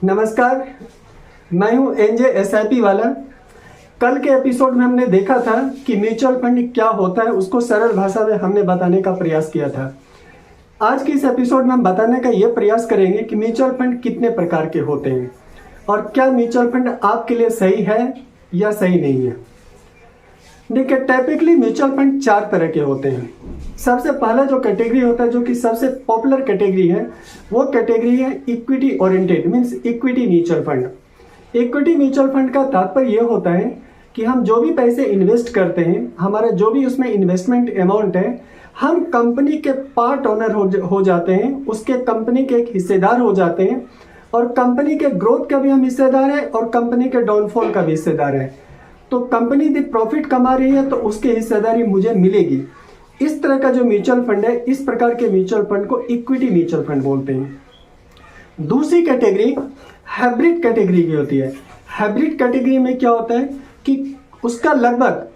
नमस्कार, मैं हूं एनजे एसआईपी वाला। कल के एपिसोड में हमने देखा था कि म्यूचुअल फंड क्या होता है, उसको सरल भाषा में हमने बताने का प्रयास किया था। आज के इस एपिसोड में हम बताने का ये प्रयास करेंगे कि म्यूचुअल फंड कितने प्रकार के होते हैं और क्या म्यूचुअल फंड आपके लिए सही है या सही नहीं है। देखिए, टाइपिकली म्यूचुअल फंड 4 तरह के होते हैं। सबसे पहला जो कैटेगरी होता है, जो कि सबसे पॉपुलर कैटेगरी है, वो कैटेगरी है equity oriented, means equity mutual fund. Equity mutual fund का तात्पर्य यह होता है कि हम जो भी पैसे इन्वेस्ट करते हैं, हमारा जो भी उसमें इन्वेस्टमेंट अमाउंट है, हम कंपनी के पार्ट ओनर हो जाते हैं, उसके कंपनी के एक हिस्सेदार हो जाते हैं और कंपनी के ग्रोथ का भी हम हिस्सेदार हैं और कंपनी के डाउनफॉल का भी हिस्सेदार है। तो कंपनी यदि प्रॉफिट कमा रही है तो उसकी हिस्सेदारी मुझे मिलेगी। इस तरह का जो म्यूचुअल फंड है, इस प्रकार के म्यूचुअल फंड को इक्विटी म्यूचुअल फंड बोलते हैं। दूसरी कैटेगरी हाइब्रिड कैटेगरी की होती है। हाइब्रिड कैटेगरी में क्या होता है कि उसका लगभग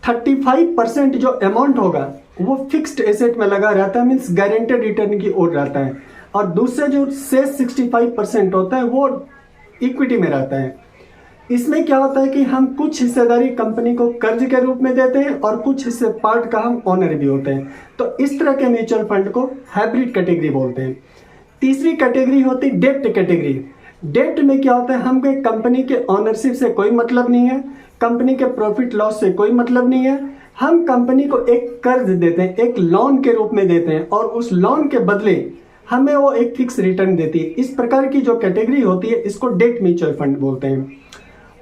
35% जो अमाउंट होगा वो फिक्स्ड एसेट में लगा रहता है, मीन्स गारंटेड रिटर्न की ओर रहता है, और दूसरे जो शेष 65% होता है वो इक्विटी में रहता है। इसमें क्या होता है कि हम कुछ हिस्सेदारी कंपनी को कर्ज के रूप में देते हैं और कुछ हिस्से पार्ट का हम ओनर भी होते हैं। तो इस तरह के म्यूचुअल फंड को हाइब्रिड कैटेगरी बोलते हैं। तीसरी कैटेगरी होती है डेब्ट कैटेगरी। डेब्ट में क्या होता है, हमको कंपनी के ओनरशिप से कोई मतलब नहीं है, कंपनी के प्रॉफिट लॉस से कोई मतलब नहीं है। हम कंपनी को एक कर्ज देते हैं, एक लोन के रूप में देते हैं और उस लोन के बदले हमें वो एक फिक्स रिटर्न देती है। इस प्रकार की जो कैटेगरी होती है, इसको डेब्ट म्यूचुअल फंड बोलते हैं।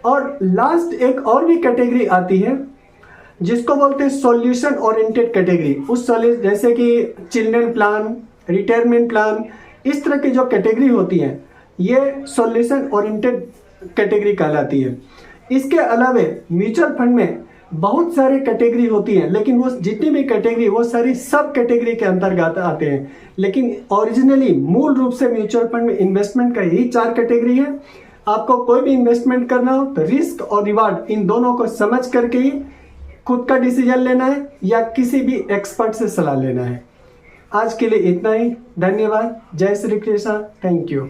और लास्ट एक और भी कैटेगरी आती है जिसको बोलते हैं सॉल्यूशन ओरिएंटेड कैटेगरी। उस जैसे कि चिल्ड्रन प्लान, रिटायरमेंट प्लान, इस तरह की जो कैटेगरी होती है, ये सॉल्यूशन ओरिएंटेड कैटेगरी कहलाती है। इसके अलावा म्यूचुअल फंड में बहुत सारे कैटेगरी होती हैं, लेकिन वो जितनी भी कैटेगरी वो सारी सब कैटेगरी के अंतर्गत आते हैं। लेकिन ओरिजिनली मूल रूप से म्यूचुअल फंड में इन्वेस्टमेंट का यही 4 कैटेगरी है। आपको कोई भी इन्वेस्टमेंट करना हो तो रिस्क और रिवार्ड इन दोनों को समझ करके ही खुद का डिसीजन लेना है या किसी भी एक्सपर्ट से सलाह लेना है। आज के लिए इतना ही। धन्यवाद। जय श्री कृष्ण। Thank you.